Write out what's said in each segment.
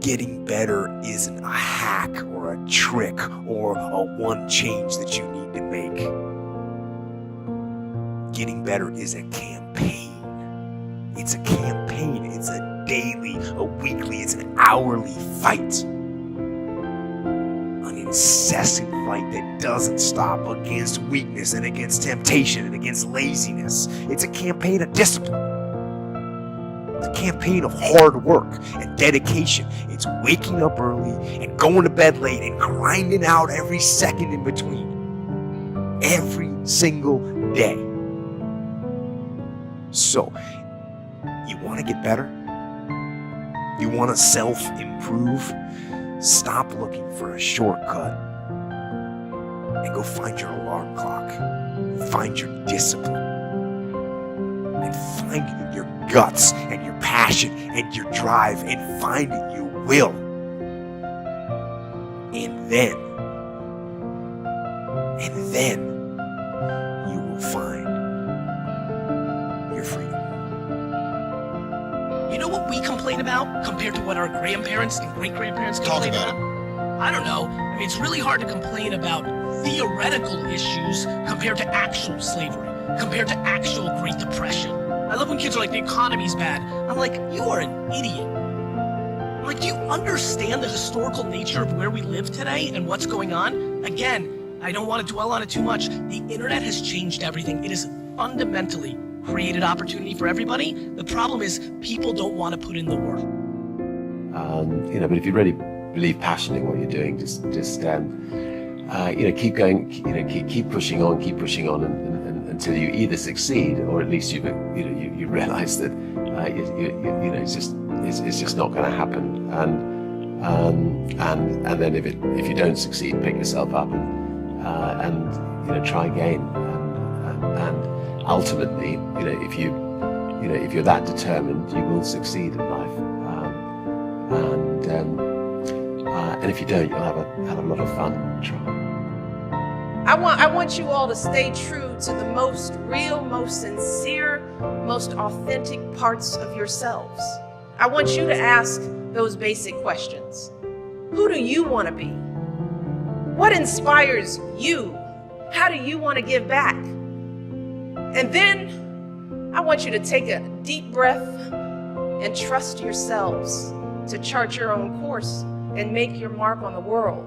Getting better isn't a hack or a trick or a one change that you need to make. Getting better is a campaign. It's a campaign. It's a daily, a weekly, it's an hourly fight. An incessant fight that doesn't stop against weakness and against temptation and against laziness. It's a campaign of discipline. It's a campaign of hard work and dedication. It's waking up early and going to bed late and grinding out every second in between. Every single day. So, you want to get better? You want to self-improve? Stop looking for a shortcut and go find your alarm clock. Find your discipline. And find your guts and your passion and your drive and find your will. And then you will find your freedom. You know what we complain about compared to what our grandparents and great-grandparents complain about? I don't know. I mean, it's really hard to complain about theoretical issues compared to actual slavery, compared to actual Great Depression. I love when kids are like, the economy's bad. I'm like, you are an idiot. I'm like, do you understand the historical nature of where we live today and what's going on? Again, I don't want to dwell on it too much. The internet has changed everything. It has fundamentally created opportunity for everybody. The problem is people don't want to put in the work. But if you really believe passionately in what you're doing, just keep going. Keep pushing on, and until you either succeed or at least you realize that it's just not going to happen. And then if you don't succeed, pick yourself up and try again. And ultimately, if you're that determined, you will succeed in life. And if you don't, you'll have a lot of fun trying. I want you all to stay true to the most real, most sincere, most authentic parts of yourselves. I want you to ask those basic questions. Who do you want to be? What inspires you? How do you want to give back? And then I want you to take a deep breath and trust yourselves to chart your own course and make your mark on the world.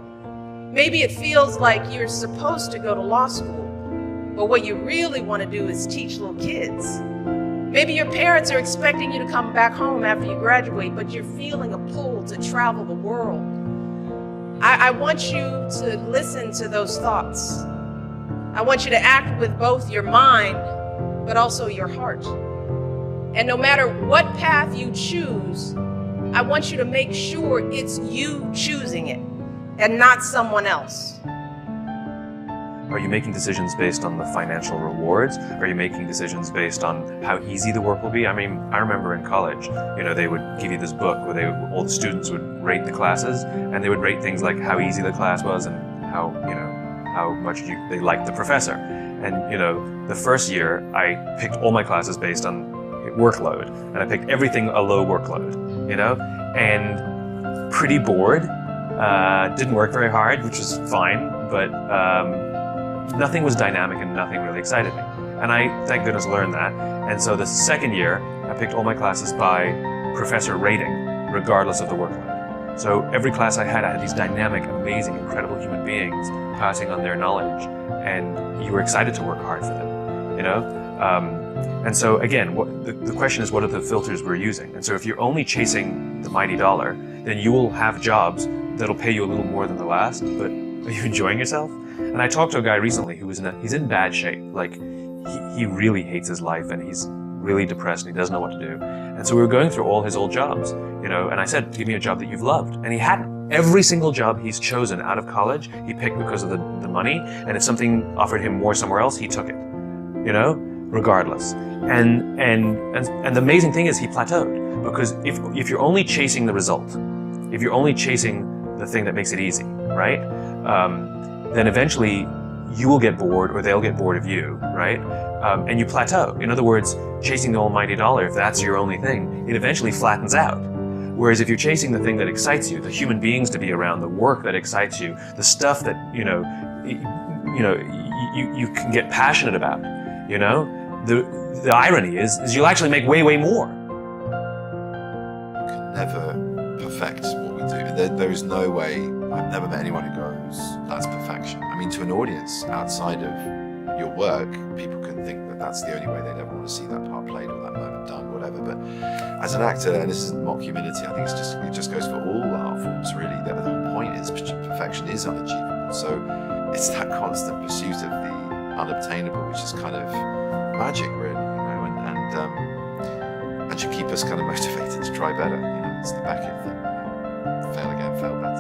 Maybe it feels like you're supposed to go to law school, but what you really want to do is teach little kids. Maybe your parents are expecting you to come back home after you graduate, but you're feeling a pull to travel the world. I want you to listen to those thoughts. I want you to act with both your mind, but also your heart. And no matter what path you choose, I want you to make sure it's you choosing it and not someone else. Are you making decisions based on the financial rewards? Are you making decisions based on how easy the work will be? I mean, I remember in college, they would give you this book where all the students would rate the classes, and they would rate things like how easy the class was and how much they liked the professor. And, the first year I picked all my classes based on workload, and I picked everything a low workload, and pretty bored. Didn't work very hard, which was fine, but nothing was dynamic and nothing really excited me. And I, thank goodness, learned that. And so the second year, I picked all my classes by professor rating, regardless of the workload. So every class I had these dynamic, amazing, incredible human beings passing on their knowledge, and you were excited to work hard for them, And so again, the question is, what are the filters we're using? And so if you're only chasing the mighty dollar, then you will have jobs that'll pay you a little more than the last, but are you enjoying yourself? And I talked to a guy recently who he's in bad shape. Like, he really hates his life, and he's really depressed, and he doesn't know what to do. And so we were going through all his old jobs, and I said, give me a job that you've loved. And he hadn't. Every single job he's chosen out of college, he picked because of the money, and if something offered him more somewhere else, he took it, regardless. And the amazing thing is he plateaued, because if you're only chasing the result, if you're only chasing the thing that makes it easy, right? Then eventually you will get bored, or they'll get bored of you, right? And you plateau. In other words, chasing the almighty dollar, if that's your only thing, it eventually flattens out. Whereas if you're chasing the thing that excites you, the human beings to be around, the work that excites you, the stuff that, you can get passionate about, the irony is you'll actually make way, way more. You can never perfect what we do. There is no way, I've never met anyone who goes, that's perfection. I mean, to an audience outside of your work, people can think that that's the only way they'd ever want to see that part played or that moment done, whatever. But as an actor, and this isn't mock humility, I think it just goes for all art forms, really. The whole point is perfection is unachievable. So it's that constant pursuit of the unobtainable, which is kind of magic, really, and should keep us kind of motivated to try better. It's the Beckett thing. Fail again, fail better.